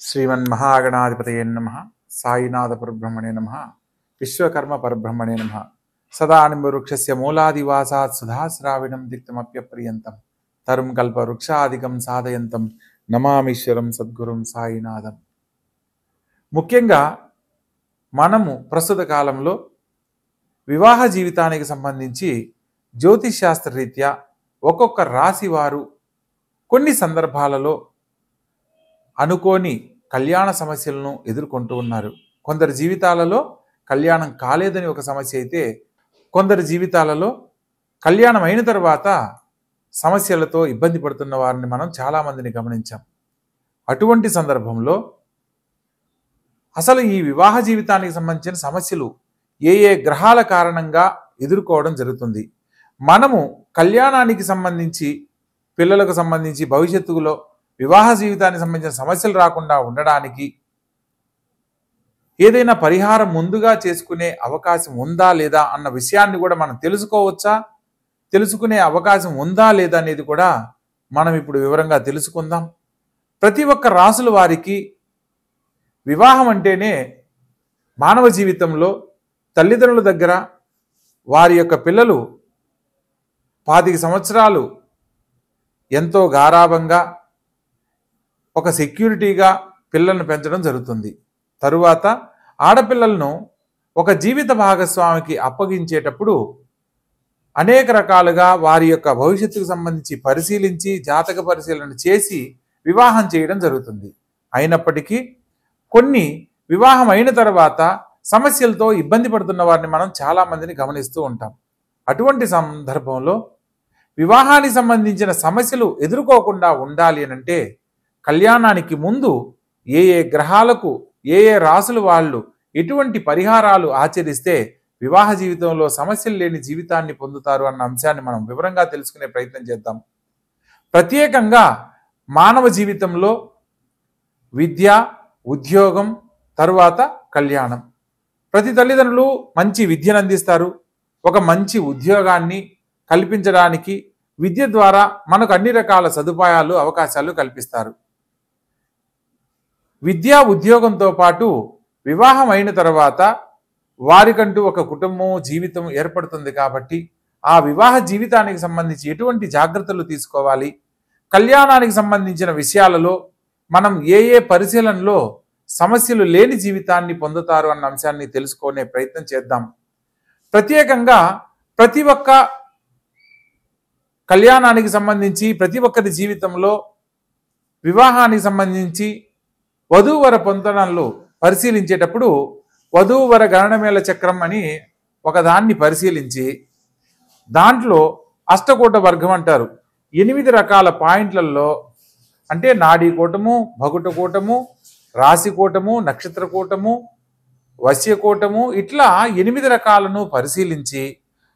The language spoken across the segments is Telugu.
श्रीमन्महागणाधिपतये नमः। साईनाथ परब्रह्मणे नमः। विश्वकर्म परब्रह्मणे नमः। सदानिम्बवृक्षस्य मूलादिवासात् सुधाश्राविणं दिक्तमप्यपर्यन्तं तरुं कल्पवृक्षादिकं साधयन्तं నమామీశ్వరం సద్గురుం సాయినాథం. ముఖ్యంగా మనము ప్రస్తుత కాలంలో వివాహ జీవితానికి సంబంధించి జ్యోతిష్ శాస్త్ర రీత్యా ఒక్కొక్క రాశి వారు కొన్ని సందర్భాలలో అనుకోని కళ్యాణ సమస్యలను ఎదుర్కొంటూ ఉన్నారు. కొందరి జీవితాలలో కళ్యాణం కాలేదని ఒక సమస్య అయితే, కొందరి జీవితాలలో కళ్యాణం అయిన తర్వాత సమస్యలతో ఇబ్బంది పడుతున్న వారిని మనం చాలామందిని గమనించాం. అటువంటి సందర్భంలో అసలు ఈ వివాహ జీవితానికి సంబంధించిన సమస్యలు ఏ ఏ గ్రహాల కారణంగా ఎదుర్కోవడం జరుగుతుంది, మనము కళ్యాణానికి సంబంధించి పిల్లలకు సంబంధించి భవిష్యత్తులో వివాహ జీవితానికి సంబంధించిన సమస్యలు రాకుండా ఉండడానికి ఏదైనా పరిహారం ముందుగా చేసుకునే అవకాశం ఉందా లేదా అన్న విషయాన్ని కూడా మనం తెలుసుకోవచ్చా, తెలుసుకునే అవకాశం ఉందా లేదా అనేది కూడా మనం ఇప్పుడు వివరంగా తెలుసుకుందాం. ప్రతి ఒక్క రాసుల వారికి వివాహం అంటేనే మానవ జీవితంలో తల్లిదండ్రుల దగ్గర వారి యొక్క పిల్లలు 25 సంవత్సరాలు ఎంతో గారాబంగా ఒక సెక్యూరిటీగా పిల్లలను పెంచడం జరుగుతుంది. తరువాత ఆడపిల్లలను ఒక జీవిత భాగస్వామికి అప్పగించేటప్పుడు అనేక రకాలుగా వారి యొక్క భవిష్యత్తుకు సంబంధించి పరిశీలించి జాతక పరిశీలన చేసి వివాహం చేయడం జరుగుతుంది. అయినప్పటికీ కొన్ని వివాహం అయిన తర్వాత సమస్యలతో ఇబ్బంది పడుతున్న వారిని మనం చాలామందిని గమనిస్తూ ఉంటాం. అటువంటి సందర్భంలో వివాహానికి సంబంధించిన సమస్యలు ఎదుర్కోకుండా ఉండాలి అనంటే కళ్యాణానికి ముందు ఏ ఏ గ్రహాలకు ఏ ఏ రాసులు వాళ్ళు ఎటువంటి పరిహారాలు ఆచరిస్తే వివాహ జీవితంలో సమస్యలు లేని జీవితాన్ని పొందుతారు అన్న అంశాన్ని మనం వివరంగా తెలుసుకునే ప్రయత్నం చేద్దాం. ప్రత్యేకంగా మానవ జీవితంలో విద్య, ఉద్యోగం, తరువాత కళ్యాణం. ప్రతి తల్లిదండ్రులు మంచి విద్యను అందిస్తారు. ఒక మంచి ఉద్యోగాన్ని కల్పించడానికి విద్య ద్వారా మనకు అన్ని రకాల సదుపాయాలు అవకాశాలు కల్పిస్తారు. విద్యా ఉద్యోగంతో పాటు వివాహం అయిన తర్వాత వారికంటూ ఒక కుటుంబం జీవితం ఏర్పడుతుంది. కాబట్టి ఆ వివాహ జీవితానికి సంబంధించి ఎటువంటి జాగ్రత్తలు తీసుకోవాలి, కళ్యాణానికి సంబంధించిన విషయాలలో మనం ఏ ఏ పరిశీలనలో సమస్యలు లేని జీవితాన్ని పొందుతారు అన్న అంశాన్ని తెలుసుకునే ప్రయత్నం చేద్దాం. ప్రత్యేకంగా ప్రతి ఒక్క కళ్యాణానికి సంబంధించి ప్రతి ఒక్కరి జీవితంలో వివాహానికి సంబంధించి వధూవర పొందనలు పరిశీలించేటప్పుడు వధూవర గణనమేళ చక్రం అని ఒకదాన్ని పరిశీలించి దాంట్లో అష్టకూట వర్గం అంటారు. 8 రకాల పాయింట్లలో అంటే నాడీ కూటము, భగుట కూటము, రాశి కూటము, నక్షత్ర కూటము, వశ్య కూటము, ఇట్లా 8 రకాలను పరిశీలించి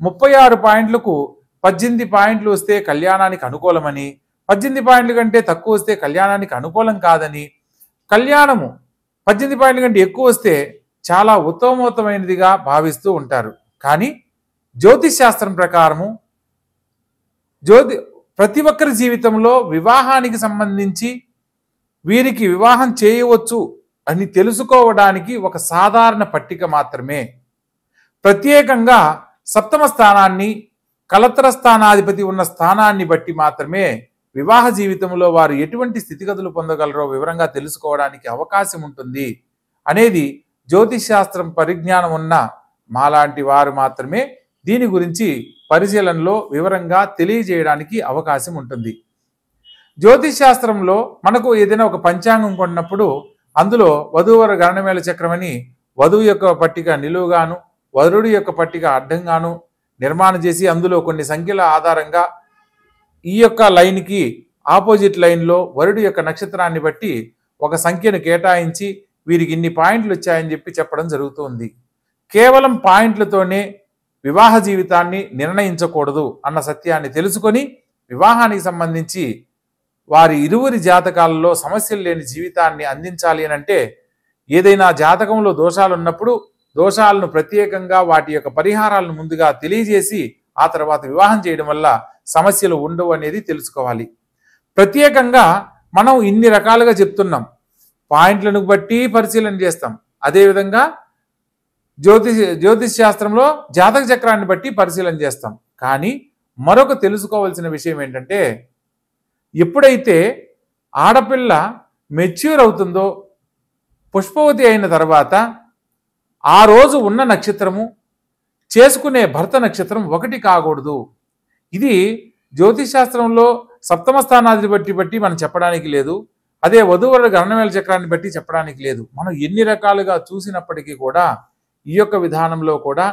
36 పాయింట్లకు 18 పాయింట్లు వస్తే కళ్యాణానికి అనుకూలమని, 18 పాయింట్ల కంటే తక్కువ వస్తే కళ్యాణానికి అనుకూలం కాదని, కళ్యాణము 18 పాయింట్ల కంటే ఎక్కువ వస్తే చాలా ఉత్తమోత్తమైనదిగా భావిస్తూ ఉంటారు. కానీ జ్యోతిష్ శాస్త్రం ప్రకారము ప్రతి ఒక్కరి జీవితంలో వివాహానికి సంబంధించి వీరికి వివాహం చేయవచ్చు అని తెలుసుకోవడానికి ఒక సాధారణ పట్టిక మాత్రమే. ప్రత్యేకంగా సప్తమ స్థానాన్ని, కలత్ర స్థానాధిపతి ఉన్న స్థానాన్ని బట్టి మాత్రమే వివాహ జీవితంలో వారు ఎటువంటి స్థితిగతులు పొందగలరో వివరంగా తెలుసుకోవడానికి అవకాశం ఉంటుంది అనేది జ్యోతిష్ శాస్త్రం పరిజ్ఞానం ఉన్న మాలాంటి వారు మాత్రమే దీని గురించి పరిశీలనలో వివరంగా తెలియజేయడానికి అవకాశం ఉంటుంది. జ్యోతిష్ శాస్త్రంలో మనకు ఏదైనా ఒక పంచాంగం కొన్నప్పుడు అందులో వధూవర గణనమేళ చక్రం అని వధువు యొక్క పట్టిక నిలువుగాను వరుడి యొక్క పట్టిక అడ్డంగాను నిర్మాణం చేసి అందులో కొన్ని సంఖ్యల ఆధారంగా ఈ యొక్క లైన్కి ఆపోజిట్ లైన్లో వరుడి యొక్క నక్షత్రాన్ని బట్టి ఒక సంఖ్యను కేటాయించి వీరికి ఇన్ని పాయింట్లు వచ్చాయని చెప్పి చెప్పడం జరుగుతుంది. కేవలం పాయింట్లతోనే వివాహ జీవితాన్ని నిర్ణయించకూడదు అన్న సత్యాన్ని తెలుసుకొని వివాహానికి సంబంధించి వారి ఇరువురి జాతకాలలో సమస్యలు లేని జీవితాన్ని అందించాలి అని అంటే ఏదైనా జాతకంలో దోషాలు ఉన్నప్పుడు దోషాలను ప్రత్యేకంగా వాటి యొక్క పరిహారాలను ముందుగా తెలియజేసి ఆ తర్వాత వివాహం చేయడం వల్ల సమస్యలు ఉండవు అనేది తెలుసుకోవాలి. ప్రత్యేకంగా మనం ఇన్ని రకాలుగా చెప్తున్నాం. పాయింట్లను బట్టి పరిశీలన చేస్తాం. అదేవిధంగా జ్యోతిష్ శాస్త్రంలో జాతక చక్రాన్ని బట్టి పరిశీలన చేస్తాం. కానీ మరొక తెలుసుకోవాల్సిన విషయం ఏంటంటే, ఎప్పుడైతే ఆడపిల్ల మెచ్యూర్ అవుతుందో, పుష్పవతి అయిన తర్వాత ఆ రోజు ఉన్న నక్షత్రము చేసుకునే భర్త నక్షత్రం ఒకటి కాకూడదు. ఇది జ్యోతిష్ శాస్త్రంలో సప్తమ స్థానాన్ని బట్టి మనం చెప్పడానికి లేదు. అదే వధూవరుల గణనవేల చక్రాన్ని బట్టి చెప్పడానికి లేదు. మనం ఎన్ని రకాలుగా చూసినప్పటికీ కూడా ఈ యొక్క విధానంలో కూడా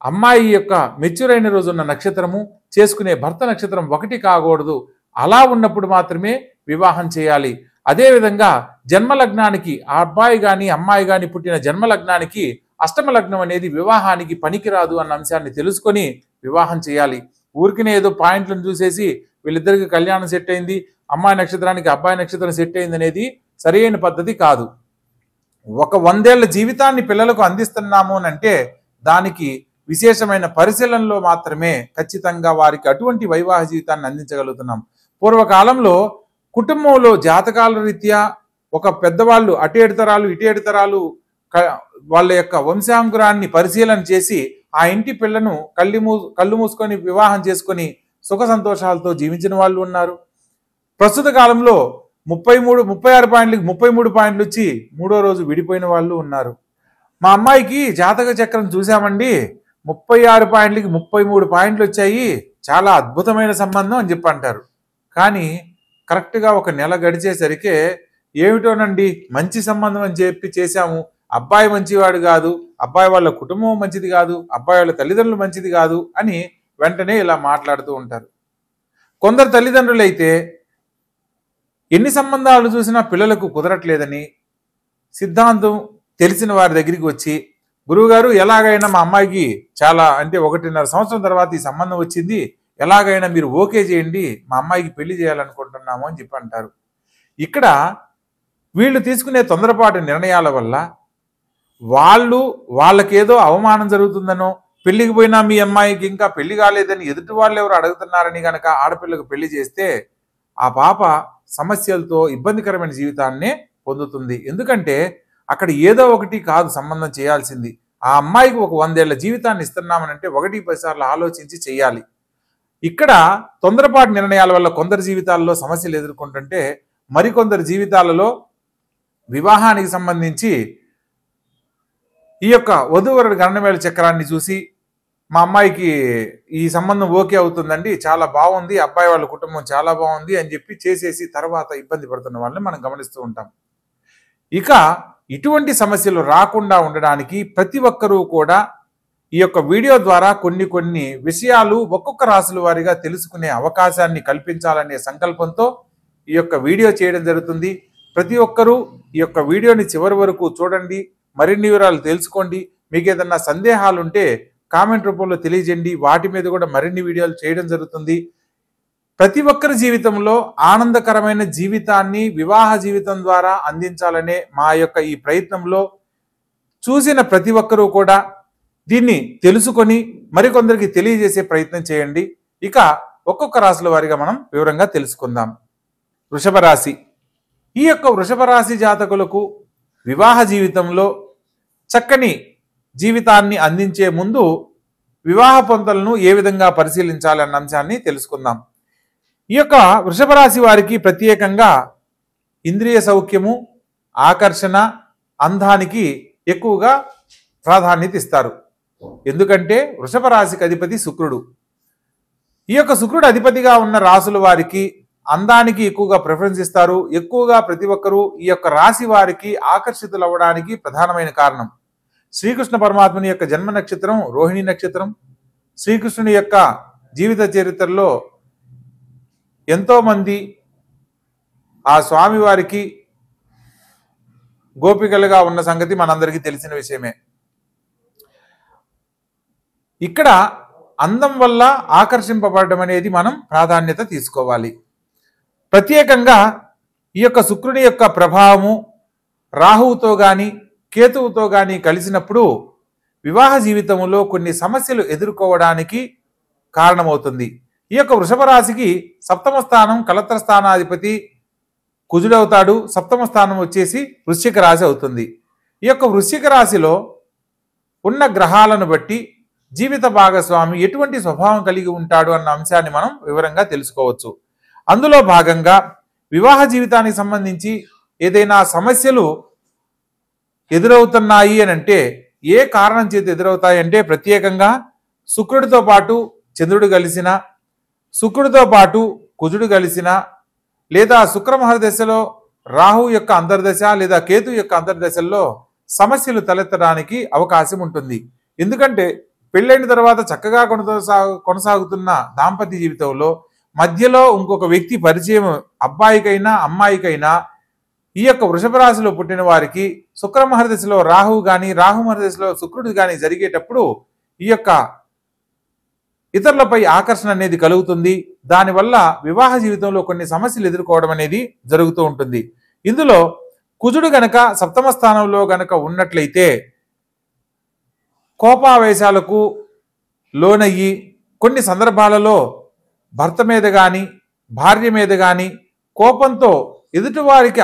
అమ్మాయి యొక్క మెచ్యూర్ అయిన రోజు ఉన్న నక్షత్రము చేసుకునే భర్త నక్షత్రం ఒకటి కాకూడదు. అలా ఉన్నప్పుడు మాత్రమే వివాహం చేయాలి. అదేవిధంగా జన్మలగ్నానికి ఆ అబ్బాయి కానీ అమ్మాయి కానీ పుట్టిన జన్మలగ్నానికి అష్టమ లగ్నం అనేది వివాహానికి పనికిరాదు అన్న అంశాన్ని తెలుసుకొని వివాహం చేయాలి. ఊరికినే ఏదో పాయింట్లను చూసేసి వీళ్ళిద్దరికి కళ్యాణం సెట్ అయింది, అమ్మాయి నక్షత్రానికి అబ్బాయి నక్షత్రం సెట్ అయింది అనేది సరైన పద్ధతి కాదు. ఒక 100 ఏళ్ల జీవితాన్ని పిల్లలకు అందిస్తున్నాము అంటే దానికి విశేషమైన పరిశీలనలో మాత్రమే ఖచ్చితంగా వారికి అటువంటి వైవాహ జీవితాన్ని అందించగలుగుతున్నాం. పూర్వకాలంలో కుటుంబంలో జాతకాల రీత్యా ఒక పెద్దవాళ్ళు అటు 7 తరాలు ఇటు 7 తరాలు వాళ్ళ యొక్క వంశాంకురాన్ని పరిశీలన చేసి ఆ ఇంటి పిల్లను కళ్ళు మూసుకొని వివాహం చేసుకొని సుఖ సంతోషాలతో జీవించిన వాళ్ళు ఉన్నారు. ప్రస్తుత కాలంలో 36 పాయింట్లకి 33 పాయింట్లు వచ్చి 3వ రోజు విడిపోయిన వాళ్ళు ఉన్నారు. మా అమ్మాయికి జాతక చక్రం చూసామండి, 36 పాయింట్లకి 33 పాయింట్లు వచ్చాయి, చాలా అద్భుతమైన సంబంధం అని చెప్పి అంటారు. కానీ కరెక్ట్గా ఒక నెల గడిచేసరికి ఏమిటోనండి మంచి సంబంధం అని చెప్పి చేశాము, అబ్బాయి మంచివాడు కాదు, అబ్బాయి వాళ్ళ కుటుంబం మంచిది కాదు, అబ్బాయి వాళ్ళ తల్లిదండ్రులు మంచిది కాదు అని వెంటనే ఇలా మాట్లాడుతూ ఉంటారు. కొందరు తల్లిదండ్రులు అయితే ఎన్ని సంబంధాలు చూసినా పిల్లలకు కుదరట్లేదని సిద్ధాంతం తెలిసిన వారి దగ్గరికి వచ్చి, గురువుగారు ఎలాగైనా మా అమ్మాయికి చాలా అంటే 1.5 సంవత్సరం తర్వాత ఈ సంబంధం వచ్చింది, ఎలాగైనా మీరు ఓకే చేయండి, మా అమ్మాయికి పెళ్లి చేయాలనుకుంటున్నాము అని చెప్పి అంటారు. ఇక్కడ వీళ్ళు తీసుకునే తొందరపాటు నిర్ణయాల వల్ల వాళ్ళకేదో అవమానం జరుగుతుందనో, పెళ్లికి పోయినా మీ అమ్మాయికి ఇంకా పెళ్లి కాలేదని ఎదుటి వాళ్ళు ఎవరు అడుగుతున్నారని గనక ఆడపిల్లకు పెళ్లి చేస్తే ఆ పాప సమస్యలతో ఇబ్బందికరమైన జీవితాన్నే పొందుతుంది. ఎందుకంటే అక్కడ ఏదో ఒకటి కాదు సంబంధం చేయాల్సింది. ఆ అమ్మాయికి ఒక 100 ఏళ్ల జీవితాన్ని ఇస్తున్నామనంటే 1-10 సార్లు ఆలోచించి చేయాలి. ఇక్కడ తొందరపాటు నిర్ణయాల వల్ల కొందరి జీవితాల్లో సమస్యలు ఎదుర్కొంటుంటే మరికొందరి జీవితాలలో వివాహానికి సంబంధించి ఈ యొక్క వధూవరుల గణనవేల చక్రాన్ని చూసి మా అమ్మాయికి ఈ సంబంధం ఓకే అవుతుందండి, చాలా బాగుంది, అబ్బాయి వాళ్ళ కుటుంబం చాలా బాగుంది అని చెప్పి చేసేసి తర్వాత ఇబ్బంది పడుతున్న వాళ్ళని మనం గమనిస్తూ ఉంటాం. ఇక ఇటువంటి సమస్యలు రాకుండా ఉండడానికి ప్రతి ఒక్కరూ కూడా ఈ యొక్క వీడియో ద్వారా కొన్ని విషయాలు ఒక్కొక్క రాశుల వారిగా తెలుసుకునే అవకాశాన్ని కల్పించాలనే సంకల్పంతో ఈ యొక్క వీడియో చేయడం జరుగుతుంది. ప్రతి ఒక్కరూ ఈ యొక్క వీడియోని చివరి వరకు చూడండి, మరిన్ని వివరాలు తెలుసుకోండి. మీకు ఏదన్నా సందేహాలు ఉంటే కామెంట్ రూపంలో తెలియజేయండి, వాటి మీద కూడా మరిన్ని వీడియోలు చేయడం జరుగుతుంది. ప్రతి ఒక్కరి జీవితంలో ఆనందకరమైన జీవితాన్ని వివాహ జీవితం ద్వారా అందించాలనే మా యొక్క ఈ ప్రయత్నంలో చూసిన ప్రతి ఒక్కరూ కూడా దీన్ని తెలుసుకొని మరికొందరికి తెలియజేసే ప్రయత్నం చేయండి. ఇక ఒక్కొక్క రాశుల వారిగా మనం వివరంగా తెలుసుకుందాం. వృషభ రాశి. ఈ యొక్క వృషభ రాశి జాతకులకు వివాహ జీవితంలో చక్కని జీవితాన్ని అందించే ముందు వివాహ పొంతలను ఏ విధంగా పరిశీలించాలి అన్న అంశాన్ని తెలుసుకుందాం. ఈ యొక్క వృషభ రాశి వారికి ప్రత్యేకంగా ఇంద్రియ సౌఖ్యము, ఆకర్షణ, అందానికి ఎక్కువగా ప్రాధాన్యత ఇస్తారు. ఎందుకంటే వృషభ రాశికి అధిపతి శుక్రుడు. ఈ యొక్క శుక్రుడు అధిపతిగా ఉన్న రాశుల వారికి అందానికి ఎక్కువగా ప్రిఫరెన్స్ ఇస్తారు. ఎక్కువగా ప్రతి ఒక్కరూ ఈ యొక్క రాశి వారికి ఆకర్షితులు అవ్వడానికి ప్రధానమైన కారణం శ్రీకృష్ణ పరమాత్మని యొక్క జన్మ నక్షత్రం రోహిణి నక్షత్రం. శ్రీకృష్ణుని యొక్క జీవిత చరిత్రలో ఎంతో మంది ఆ స్వామి వారికి గోపికలుగా ఉన్న సంగతి మనందరికీ తెలిసిన విషయమే. ఇక్కడ అందం వల్ల ఆకర్షింపబడడం అనేది మనం ప్రాధాన్యత తీసుకోవాలి. ప్రత్యేకంగా ఈ యొక్క శుక్రుని యొక్క ప్రభావము రాహువుతో కానీ కేతువుతో కానీ కలిసినప్పుడు వివాహ జీవితంలో కొన్ని సమస్యలు ఎదుర్కోవడానికి కారణమవుతుంది. ఈ యొక్క వృషభ రాశికి సప్తమ స్థానం కలత్ర స్థానాధిపతి కుజుడవుతాడు. సప్తమ స్థానం వచ్చేసి వృశ్చిక రాశి అవుతుంది. ఈ యొక్క వృశ్చిక రాశిలో ఉన్న గ్రహాలను బట్టి జీవిత భాగస్వామి ఎటువంటి స్వభావం కలిగి ఉంటాడు అన్న అంశాన్ని మనం వివరంగా తెలుసుకోవచ్చు. అందులో భాగంగా వివాహ జీవితానికి సంబంధించి ఏదైనా సమస్యలు ఎదురవుతున్నాయి అని అంటే ఏ కారణం చేత ఎదురవుతాయి అంటే ప్రత్యేకంగా శుక్రుడితో పాటు చంద్రుడు కలిసిన, శుక్రుడితో పాటు కుజుడు కలిసిన, లేదా శుక్రమహర దశలో రాహు యొక్క అంతర్దశ లేదా కేతు యొక్క అంతర్దశల్లో సమస్యలు తలెత్తడానికి అవకాశం ఉంటుంది. ఎందుకంటే పెళ్ళైన తర్వాత చక్కగా కొనసాగుతున్న దాంపత్య జీవితంలో మధ్యలో ఇంకొక వ్యక్తి పరిచయం అబ్బాయికైనా అమ్మాయికైనా ఈ యొక్క వృషభ రాశిలో పుట్టిన వారికి శుక్రమహర దశలో రాహువు కానీ రాహుమహర దశలో శుక్రుడు కానీ జరిగేటప్పుడు ఈ యొక్క ఇతరులపై ఆకర్షణ అనేది కలుగుతుంది. దానివల్ల వివాహ జీవితంలో కొన్ని సమస్యలు ఎదుర్కోవడం అనేది జరుగుతూ ఉంటుంది. ఇందులో కుజుడు గనక సప్తమ స్థానంలో గనక ఉన్నట్లయితే కోపావేశాలకు లోనయ్యి కొన్ని సందర్భాలలో భర్త మీద కానీ భార్య మీద కానీ కోపంతో ఎదుటివారికి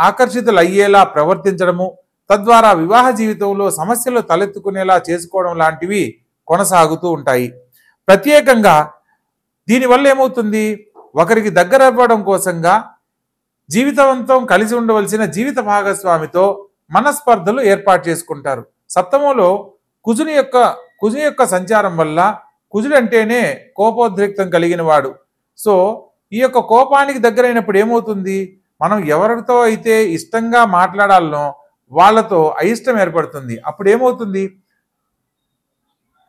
ఆకర్షితులయ్యేలా ప్రవర్తించడము, తద్వారా వివాహ జీవితంలో సమస్యలు తలెత్తుకునేలా చేసుకోవడం లాంటివి కొనసాగుతూ ఉంటాయి. ప్రత్యేకంగా దీనివల్ల ఏమవుతుంది, ఒకరికి దగ్గర అవ్వడం కోసంగా జీవితవంతం కలిసి ఉండవలసిన జీవిత భాగస్వామితో మనస్పర్ధలు ఏర్పాటు చేసుకుంటారు. సప్తమంలో కుజుని యొక్క సంచారం వల్ల, కుజుడు అంటేనే కోపోద్రిక్తం కలిగిన వాడు. సో ఈ యొక్క కోపానికి దగ్గరైనప్పుడు ఏమవుతుంది, మనం ఎవరితో అయితే ఇష్టంగా మాట్లాడాలనో వాళ్ళతో అయిష్టం ఏర్పడుతుంది. అప్పుడు ఏమవుతుంది,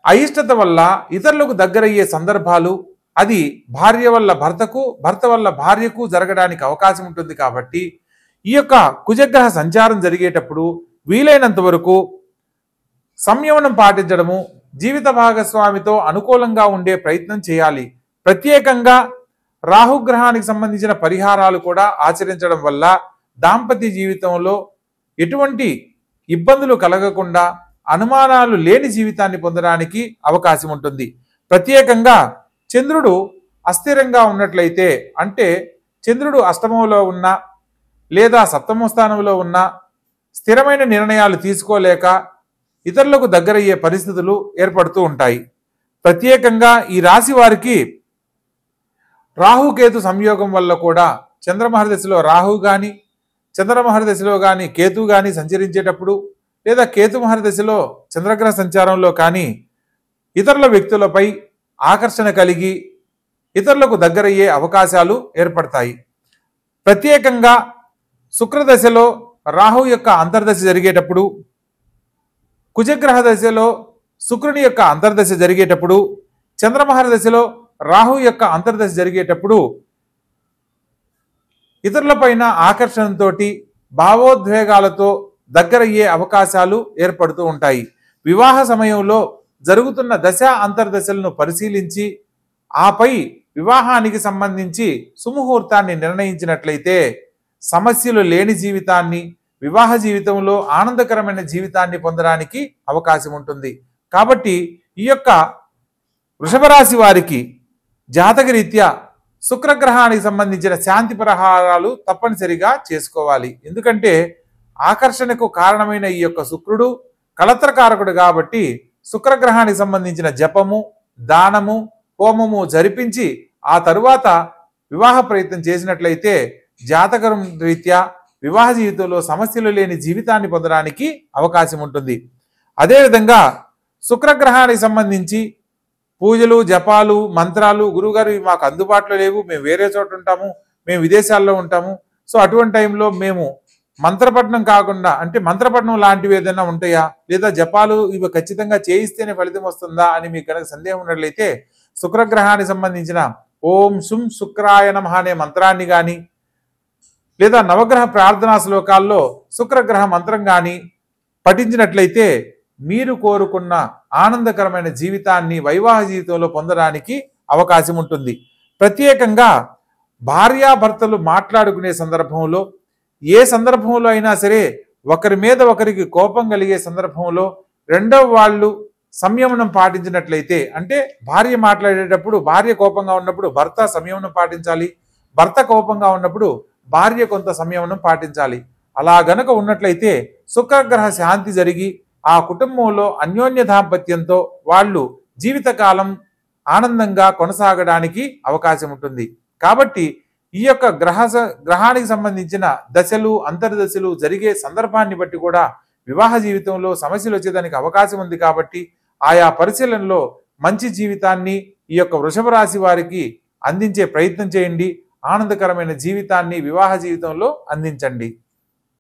అయిష్టత వల్ల ఇతరులకు దగ్గరయ్యే సందర్భాలు, అది భార్య వల్ల భర్తకు, భర్త వల్ల భార్యకు జరగడానికి అవకాశం ఉంటుంది. కాబట్టి ఈ యొక్క కుజగ్రహ సంచారం జరిగేటప్పుడు వీలైనంత వరకు సంయమనం పాటించడము, జీవిత భాగస్వామితో అనుకూలంగా ఉండే ప్రయత్నం చేయాలి. ప్రత్యేకంగా రాహుగ్రహానికి సంబంధించిన పరిహారాలు కూడా ఆచరించడం వల్ల దాంపత్య జీవితంలో ఎటువంటి ఇబ్బందులు కలగకుండా అనుమానాలు లేని జీవితాన్ని పొందడానికి అవకాశం ఉంటుంది. ప్రత్యేకంగా చంద్రుడు అస్థిరంగా ఉన్నట్లయితే, అంటే చంద్రుడు అష్టమంలో ఉన్న లేదా సప్తమ స్థానంలో ఉన్న స్థిరమైన నిర్ణయాలు తీసుకోలేక ఇతరులకు దగ్గరయ్యే పరిస్థితులు ఏర్పడుతూ ఉంటాయి. ప్రత్యేకంగా ఈ రాశి వారికి రాహుకేతు సంయోగం వల్ల కూడా చంద్రమహర దశలో రాహు కానీ చంద్రమహర దశలో కానీ కేతు కానీ సంచరించేటప్పుడు, లేదా కేతుమహర దశలో చంద్రగ్రహ సంచారంలో కానీ ఇతరుల వ్యక్తులపై ఆకర్షణ కలిగి ఇతరులకు దగ్గరయ్యే అవకాశాలు ఏర్పడతాయి. ప్రత్యేకంగా శుక్రదశలో రాహు యొక్క అంతర్దశ జరిగేటప్పుడు, కుజగ్రహ దశలో శుక్రుని యొక్క అంతర్దశ జరిగేటప్పుడు, చంద్రమహర దశలో రాహు యొక్క అంతర్దశ జరిగేటప్పుడు ఇతరులపైన ఆకర్షణతో భావోద్వేగాలతో దగ్గరయ్యే అవకాశాలు ఏర్పడుతూ ఉంటాయి. వివాహ సమయంలో జరుగుతున్న దశ అంతర్దశలను పరిశీలించి ఆపై వివాహానికి సంబంధించి సుముహూర్తాన్ని నిర్ణయించినట్లయితే సమస్యలు లేని జీవితాన్ని, వివాహ జీవితంలో ఆనందకరమైన జీవితాన్ని పొందడానికి అవకాశం ఉంటుంది. కాబట్టి ఈ యొక్క వృషభ రాశి వారికి జాతకరీత్యా శుక్రగ్రహానికి సంబంధించిన శాంతి పరిహారాలు తప్పనిసరిగా చేసుకోవాలి. ఎందుకంటే ఆకర్షణకు కారణమైన ఈ యొక్క శుక్రుడు కళత్రకారకుడు కాబట్టి శుక్రగ్రహానికి సంబంధించిన జపము, దానము, హోమము జరిపించి ఆ తరువాత వివాహ ప్రయత్నం చేసినట్లయితే జాతకం రీత్యా వివాహ జీవితంలో సమస్యలు లేని జీవితాన్ని పొందడానికి అవకాశం ఉంటుంది. అదేవిధంగా శుక్రగ్రహానికి సంబంధించి పూజలు, జపాలు, మంత్రాలు, గురువుగారు ఇవి మాకు అందుబాటులో లేవు, మేము వేరే చోట ఉంటాము, మేము విదేశాల్లో ఉంటాము, సో అటువంటి టైంలో మేము మంత్రపఠనం కాకుండా, అంటే మంత్రపఠనం లాంటివి ఏదైనా ఉంటాయా, లేదా జపాలు ఇవి ఖచ్చితంగా చేయిస్తేనే ఫలితం వస్తుందా అని మీకు కనుక సందేహం ఉన్నట్లయితే శుక్రగ్రహానికి సంబంధించిన ఓం శుం శుక్రాయ నమః అనే మంత్రాన్ని కానీ, లేదా నవగ్రహ ప్రార్థనా శ్లోకాల్లో శుక్రగ్రహ మంత్రం కానీ పఠించినట్లయితే మీరు కోరుకున్న ఆనందకరమైన జీవితాన్ని వైవాహ జీవితంలో పొందడానికి అవకాశం ఉంటుంది. ప్రత్యేకంగా భార్యాభర్తలు మాట్లాడుకునే సందర్భంలో, ఏ సందర్భంలో అయినా సరే ఒకరి మీద ఒకరికి కోపం కలిగే సందర్భంలో రెండవ వాళ్ళు సంయమనం పాటించినట్లయితే, అంటే భార్య మాట్లాడేటప్పుడు భార్య కోపంగా ఉన్నప్పుడు భర్త సంయమనం పాటించాలి, భర్త కోపంగా ఉన్నప్పుడు భార్య కొంత సంయమనం పాటించాలి. అలా గనక ఉన్నట్లయితే శుక్రగ్రహ శాంతి జరిగి ఆ కుటుంబంలో అన్యోన్య దాంపత్యంతో వాళ్ళు జీవితకాలం ఆనందంగా కొనసాగడానికి అవకాశం ఉంటుంది. కాబట్టి ఈ యొక్క గ్రహానికి సంబంధించిన దశలు అంతర్దశలు జరిగే సందర్భాన్ని బట్టి కూడా వివాహ జీవితంలో సమస్యలు వచ్చేదానికి అవకాశం ఉంది. కాబట్టి ఆయా పరిశీలనలో మంచి జీవితాన్ని ఈ యొక్క వృషభ రాశి వారికి అందించే ప్రయత్నం చేయండి. ఆనందకరమైన జీవితాన్ని వివాహ జీవితంలో అందించండి.